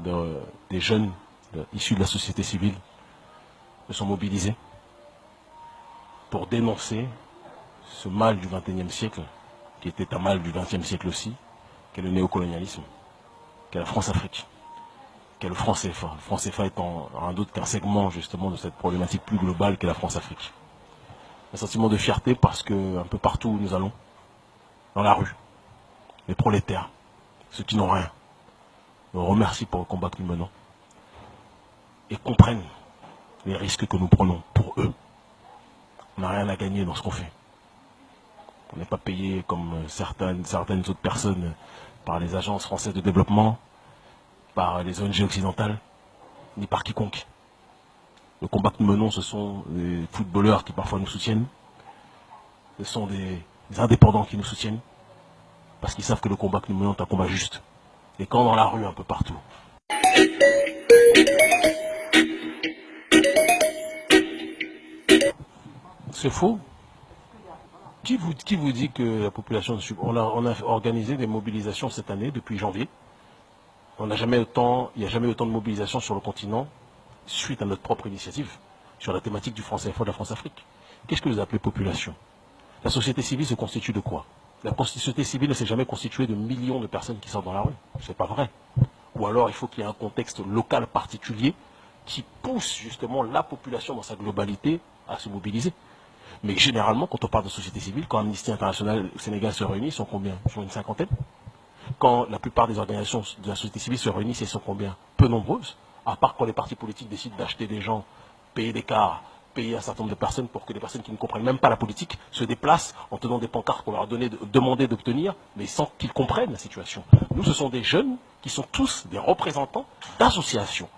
des jeunes issus de la société civile se sont mobilisés pour dénoncer ce mal du XXIe siècle, qui était un mal du XXe siècle aussi, qu'est le néocolonialisme, qu'est la France-Afrique, qu'est le franc CFA. Le franc CFA étant rien d'autre qu'un segment justement de cette problématique plus globale qu'est la France-Afrique. Un sentiment de fierté parce que un peu partout où nous allons, dans la rue, les prolétaires, ceux qui n'ont rien, nous remercient pour le combat que nous menons et comprennent les risques que nous prenons pour eux. On n'a rien à gagner dans ce qu'on fait. On n'est pas payé comme certaines autres personnes par les agences françaises de développement, par les ONG occidentales, ni par quiconque. Le combat que nous menons, ce sont des footballeurs qui parfois nous soutiennent, ce sont des indépendants qui nous soutiennent, parce qu'ils savent que le combat que nous menons est un combat juste. Et quand dans la rue, un peu partout, c'est faux. Qui vous dit que la population... On a organisé des mobilisations cette année, depuis janvier. Il n'y a jamais autant de mobilisation sur le continent, suite à notre propre initiative, sur la thématique du franc CFA de la France-Afrique. Qu'est-ce que vous appelez population? La société civile se constitue de quoi? La société civile ne s'est jamais constituée de millions de personnes qui sortent dans la rue. C'est pas vrai. Ou alors il faut qu'il y ait un contexte local particulier qui pousse justement la population dans sa globalité à se mobiliser. Mais généralement, quand on parle de société civile, quand Amnesty International au Sénégal se réunit, ils sont combien? Ils sont une cinquantaine. Quand la plupart des organisations de la société civile se réunissent, elles sont combien? Peu nombreuses. À part quand les partis politiques décident d'acheter des gens, payer des cars, payer un certain nombre de personnes pour que les personnes qui ne comprennent même pas la politique se déplacent en tenant des pancartes qu'on leur a demandé d'obtenir, mais sans qu'ils comprennent la situation. Nous, ce sont des jeunes qui sont tous des représentants d'associations.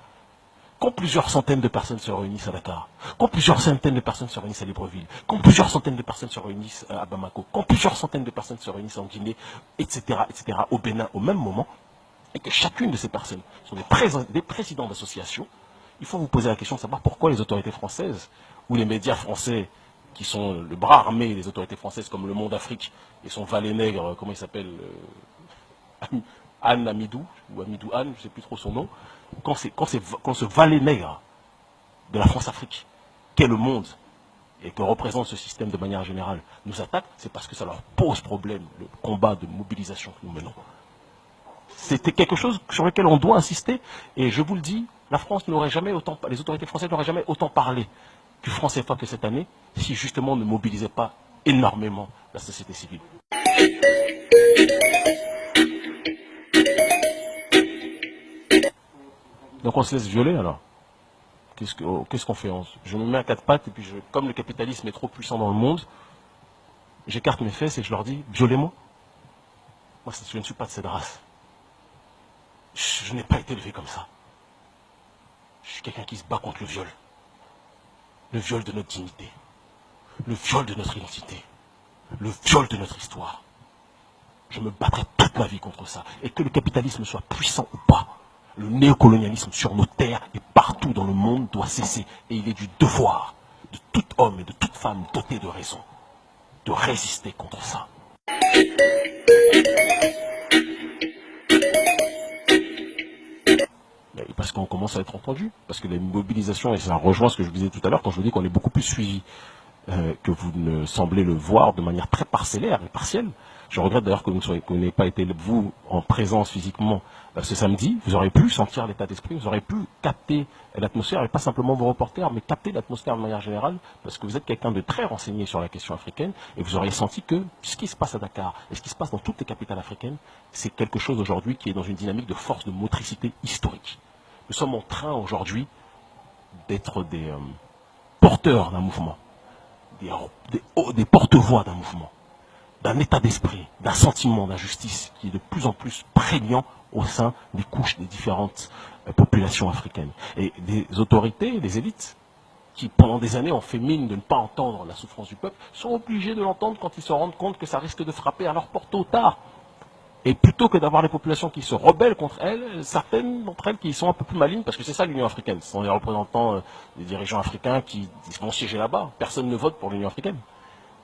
Quand plusieurs centaines de personnes se réunissent à Dakar, quand plusieurs centaines de personnes se réunissent à Libreville, quand plusieurs centaines de personnes se réunissent à Bamako, quand plusieurs centaines de personnes se réunissent en Guinée, etc., au Bénin, au même moment, et que chacune de ces personnes sont des présidents d'associations, il faut vous poser la question de savoir pourquoi les autorités françaises, ou les médias français, qui sont le bras armé des autorités françaises, comme Le Monde Afrique, et son valet nègre, comment il s'appelle, Anne Amidou, ou Amidou Anne, je ne sais plus trop son nom, quand ce valet nègre de la France-Afrique, qu'est le monde, et que représente ce système de manière générale, nous attaque, c'est parce que ça leur pose problème, le combat de mobilisation que nous menons. C'était quelque chose sur lequel on doit insister, et je vous le dis, la France n'aurait jamais autant, les autorités françaises n'auraient jamais autant parlé du franc CFA que cette année, si justement on ne mobilisait pas énormément la société civile. Donc on se laisse violer alors. Qu'est-ce qu'on fait? Je me mets à quatre pattes et puis comme le capitalisme est trop puissant dans le monde, j'écarte mes fesses et je leur dis, violez-moi. Moi, je ne suis pas de cette race. Je n'ai pas été élevé comme ça. Je suis quelqu'un qui se bat contre le viol. Le viol de notre dignité. Le viol de notre identité. Le viol de notre histoire. Je me battrai toute ma vie contre ça. Et que le capitalisme soit puissant ou pas, le néocolonialisme sur nos terres et partout dans le monde doit cesser. Et il est du devoir de tout homme et de toute femme doté de raison de résister contre ça. Parce qu'on commence à être entendu. Parce que les mobilisations, et ça rejoint ce que je vous disais tout à l'heure quand je vous dis qu'on est beaucoup plus suivi que vous ne semblez le voir de manière très parcellaire et partielle. Je regrette d'ailleurs que vous n'ayez pas été, vous, en présence physiquement ce samedi. Vous auriez pu sentir l'état d'esprit, vous auriez pu capter l'atmosphère, et pas simplement vos reporters, mais capter l'atmosphère de manière générale, parce que vous êtes quelqu'un de très renseigné sur la question africaine, et vous auriez senti que ce qui se passe à Dakar, et ce qui se passe dans toutes les capitales africaines, c'est quelque chose aujourd'hui qui est dans une dynamique de force, de motricité historique. Nous sommes en train aujourd'hui d'être des porteurs d'un mouvement, des porte-voix d'un mouvement, d'un état d'esprit, d'un sentiment d'injustice qui est de plus en plus prégnant au sein des couches des différentes populations africaines. Et des autorités, des élites, qui pendant des années ont fait mine de ne pas entendre la souffrance du peuple, sont obligés de l'entendre quand ils se rendent compte que ça risque de frapper à leur porte tôt ou tard. Et plutôt que d'avoir les populations qui se rebellent contre elles, certaines d'entre elles qui sont un peu plus malignes, parce que c'est ça l'Union africaine. Ce sont les représentants des dirigeants africains qui vont siéger là-bas. Personne ne vote pour l'Union africaine.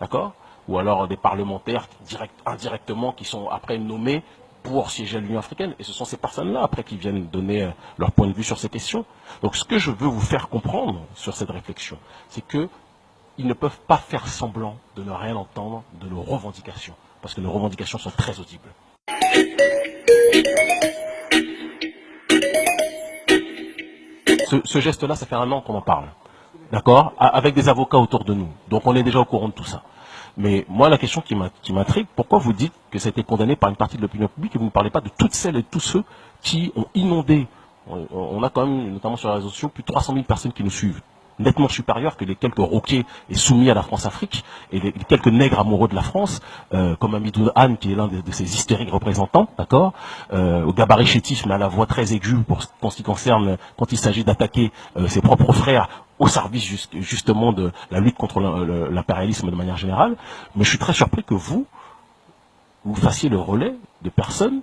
D'accord? Ou alors des parlementaires indirectement qui sont après nommés pour siéger à l'Union africaine. Et ce sont ces personnes-là, après, qui viennent donner leur point de vue sur ces questions. Donc ce que je veux vous faire comprendre sur cette réflexion, c'est que ils ne peuvent pas faire semblant de ne rien entendre de nos revendications, parce que nos revendications sont très audibles. Ce geste-là, ça fait 1 an qu'on en parle, d'accord, avec des avocats autour de nous. Donc on est déjà au courant de tout ça. Mais moi, la question qui m'intrigue, pourquoi vous dites que ça a été condamné par une partie de l'opinion publique et vous ne parlez pas de toutes celles et tous ceux qui ont inondé. On a quand même, notamment sur les réseaux sociaux, plus de 300 000 personnes qui nous suivent, nettement supérieurs que les quelques roquets et soumis à la France-Afrique et les quelques nègres amoureux de la France, comme Hamidou Anne, qui est l'un de ces hystériques représentants, d'accord, au gabarit chétif, mais à la voix très aiguë en ce qui concerne, quand il s'agit d'attaquer ses propres frères au service justement de la lutte contre l'impérialisme de manière générale. Mais je suis très surpris que vous fassiez le relais de personnes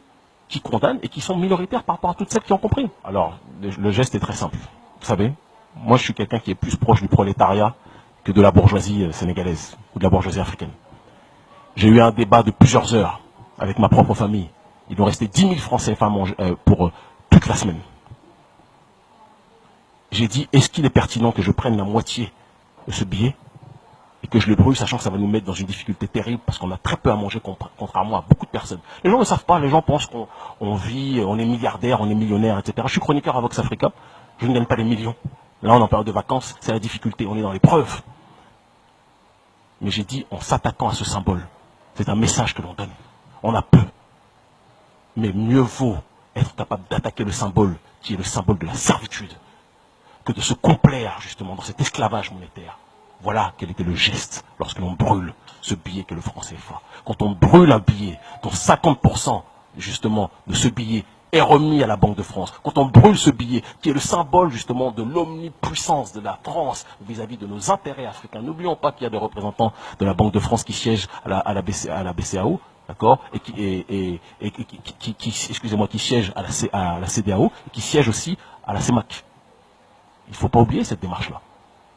qui condamnent et qui sont minoritaires par rapport à toutes celles qui ont compris. Alors, le geste est très simple. Vous savez, moi je suis quelqu'un qui est plus proche du prolétariat que de la bourgeoisie sénégalaise ou de la bourgeoisie africaine. J'ai eu un débat de plusieurs heures avec ma propre famille. Il nous restait 10 000 francs CFA pour toute la semaine. J'ai dit, est-ce qu'il est pertinent que je prenne la moitié de ce billet et que je le brûle, sachant que ça va nous mettre dans une difficulté terrible parce qu'on a très peu à manger contrairement à beaucoup de personnes. Les gens ne savent pas, les gens pensent qu'on vit, on est milliardaire, on est millionnaire, etc. Je suis chroniqueur à Vox Africa, je ne gagne pas des millions. Là, on est en période de vacances, c'est la difficulté, on est dans l'épreuve. Mais j'ai dit, en s'attaquant à ce symbole, c'est un message que l'on donne. On a peu. Mais mieux vaut être capable d'attaquer le symbole qui est le symbole de la servitude que de se complaire justement dans cet esclavage monétaire. Voilà quel était le geste lorsque l'on brûle ce billet que le franc CFA. Quand on brûle un billet dont 50% justement de ce billet est remis à la Banque de France, quand on brûle ce billet qui est le symbole justement de l'omnipuissance de la France vis-à-vis de nos intérêts africains, n'oublions pas qu'il y a des représentants de la Banque de France qui siègent à la BCAO, d'accord, et qui siègent à la CEDEAO, et qui siègent aussi à la CEMAC. Il ne faut pas oublier cette démarche-là.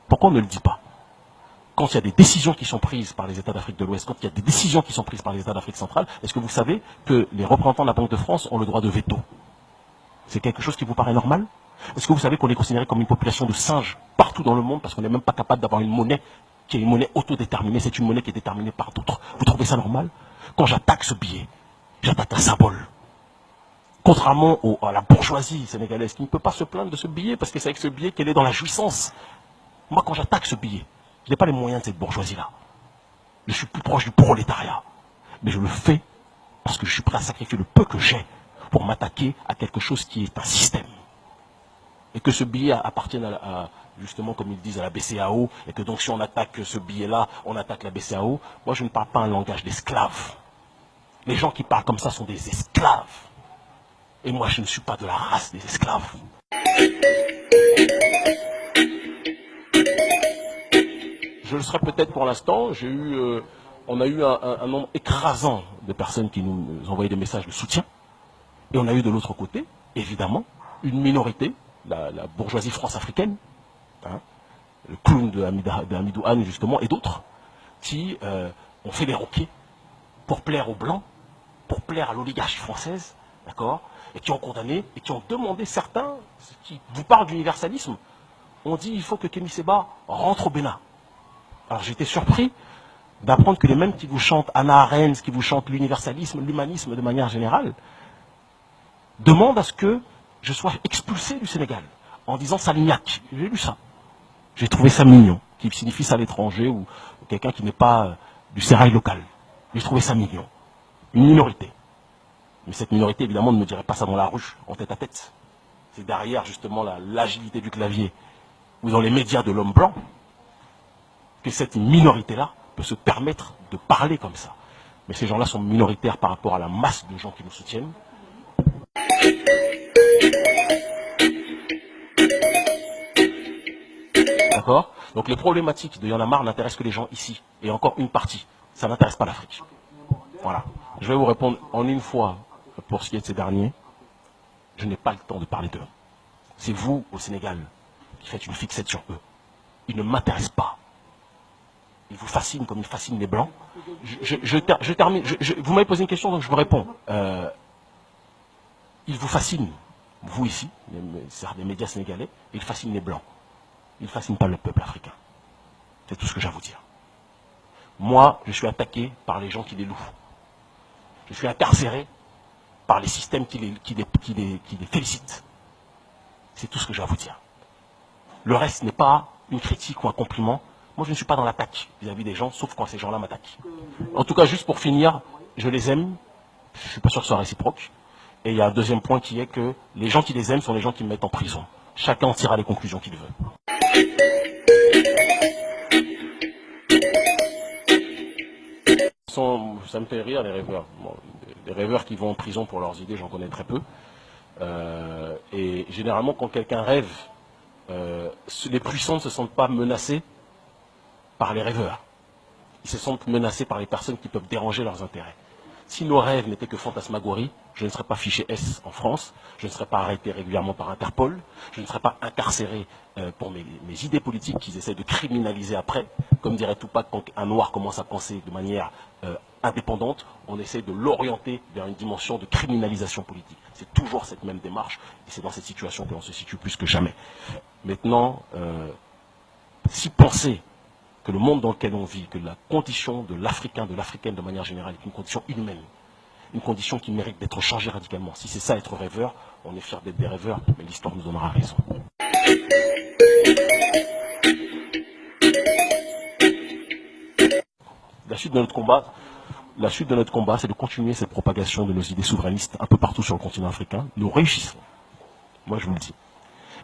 Pourquoi on ne le dit pas? Quand il y a des décisions qui sont prises par les États d'Afrique de l'Ouest, quand il y a des décisions qui sont prises par les États d'Afrique centrale, est-ce que vous savez que les représentants de la Banque de France ont le droit de veto? C'est quelque chose qui vous paraît normal? Est-ce que vous savez qu'on est considéré comme une population de singes partout dans le monde parce qu'on n'est même pas capable d'avoir une monnaie qui est une monnaie autodéterminée, c'est une monnaie qui est déterminée par d'autres? Vous trouvez ça normal? Quand j'attaque ce billet, j'attaque un symbole. Contrairement à la bourgeoisie sénégalaise qui ne peut pas se plaindre de ce billet parce que c'est avec ce billet qu'elle est dans la jouissance. Moi, quand j'attaque ce billet, je n'ai pas les moyens de cette bourgeoisie-là. Je suis plus proche du prolétariat. Mais je le fais parce que je suis prêt à sacrifier le peu que j'ai pour m'attaquer à quelque chose qui est un système. Et que ce billet appartienne justement, comme ils disent, à la BCAO, et que donc si on attaque ce billet-là, on attaque la BCAO. Moi, je ne parle pas un langage d'esclave. Les gens qui parlent comme ça sont des esclaves. Et moi, je ne suis pas de la race des esclaves. Je le serai peut-être pour l'instant. On a eu un nombre écrasant de personnes qui nous envoyaient des messages de soutien. Et on a eu de l'autre côté, évidemment, une minorité, la bourgeoisie france-africaine, hein, le clown de Hamidou Anne, justement, et d'autres, qui ont fait des roquets pour plaire aux Blancs, pour plaire à l'oligarchie française, d'accord, et qui ont condamné, et qui ont demandé certains, qui vous parlent d'universalisme, ont dit il faut que Kémy Séba rentre au Bénin. Alors j'ai été surpris d'apprendre que les mêmes qui vous chantent Hannah Arendt, qui vous chantent l'universalisme, l'humanisme de manière générale, demandent à ce que je sois expulsé du Sénégal, en disant Salignac. J'ai lu ça. J'ai trouvé ça mignon, qui signifie ça à l'étranger, ou quelqu'un qui n'est pas du sérail local. J'ai trouvé ça mignon. Une minorité. Mais cette minorité, évidemment, ne me dirait pas ça dans la rue, en tête à tête. C'est derrière, justement, l'agilité du clavier, ou dans les médias de l'homme blanc, que cette minorité-là peut se permettre de parler comme ça. Mais ces gens-là sont minoritaires par rapport à la masse de gens qui nous soutiennent. D'accord? Donc les problématiques de Y en a marre n'intéressent que les gens ici. Et encore une partie. Ça n'intéresse pas l'Afrique. Voilà. Je vais vous répondre en une fois pour ce qui est de ces derniers. Je n'ai pas le temps de parler d'eux. C'est vous, au Sénégal, qui faites une fixette sur eux. Ils ne m'intéressent pas. Ils vous fascinent comme ils fascinent les Blancs. Je termine. Vous m'avez posé une question, donc je vous réponds. Il vous fascine, vous ici, les médias sénégalais, il fascine les Blancs. Il ne fascine pas le peuple africain. C'est tout ce que j'ai à vous dire. Moi, je suis attaqué par les gens qui les louent. Je suis incarcéré par les systèmes qui les félicitent. C'est tout ce que j'ai à vous dire. Le reste n'est pas une critique ou un compliment. Moi, je ne suis pas dans l'attaque vis-à-vis des gens, sauf quand ces gens-là m'attaquent. En tout cas, juste pour finir, je les aime. Je ne suis pas sûr que ce soit réciproque. Et il y a un deuxième point qui est que les gens qui les aiment sont les gens qui me mettent en prison. Chacun en tirera les conclusions qu'il veut. Ça me fait rire, les rêveurs. Bon, les rêveurs qui vont en prison pour leurs idées, j'en connais très peu. Et généralement, quand quelqu'un rêve, les puissants ne se sentent pas menacés par les rêveurs. Ils se sentent menacés par les personnes qui peuvent déranger leurs intérêts. Si nos rêves n'étaient que fantasmagories, je ne serais pas fiché S en France, je ne serais pas arrêté régulièrement par Interpol, je ne serais pas incarcéré pour mes idées politiques qu'ils essaient de criminaliser après. Comme dirait Tupac, quand un noir commence à penser de manière indépendante, on essaie de l'orienter vers une dimension de criminalisation politique. C'est toujours cette même démarche, et c'est dans cette situation que l'on se situe plus que jamais. Maintenant, si penser que le monde dans lequel on vit, que la condition de l'Africain, de l'Africaine de manière générale est une condition inhumaine, une condition qui mérite d'être changée radicalement. Si c'est ça être rêveur, on est fiers d'être des rêveurs, mais l'histoire nous donnera raison. La suite de notre combat, c'est de continuer cette propagation de nos idées souverainistes un peu partout sur le continent africain. Nous réussissons. Moi, je vous le dis.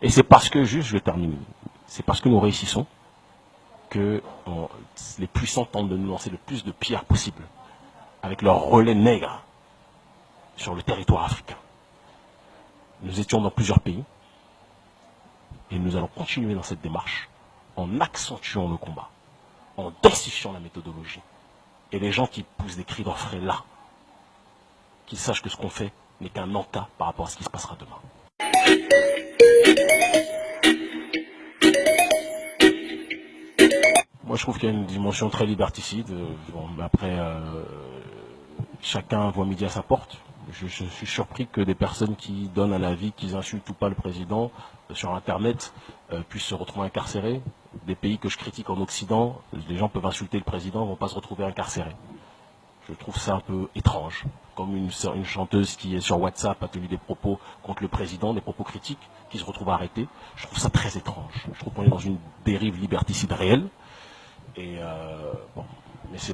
Et c'est parce que, juste, je termine, c'est parce que nous réussissons que les puissants tentent de nous lancer le plus de pierres possible avec leur relais nègre sur le territoire africain. Nous étions dans plusieurs pays et nous allons continuer dans cette démarche en accentuant le combat, en densifiant la méthodologie. Et les gens qui poussent des cris d'orfraie là, qu'ils sachent que ce qu'on fait n'est qu'un encas par rapport à ce qui se passera demain. Moi, je trouve qu'il y a une dimension très liberticide. Après, chacun voit midi à sa porte. Je suis surpris que des personnes qui donnent un avis, qu'ils insultent ou pas le président sur Internet, puissent se retrouver incarcérés. Des pays que je critique en Occident, les gens peuvent insulter le président, ne vont pas se retrouver incarcérés. Je trouve ça un peu étrange. Comme une chanteuse qui est sur WhatsApp a tenu des propos contre le président, des propos critiques, qui se retrouve arrêtée. Je trouve ça très étrange. Je trouve qu'on est dans une dérive liberticide réelle. Et bon, mais c'est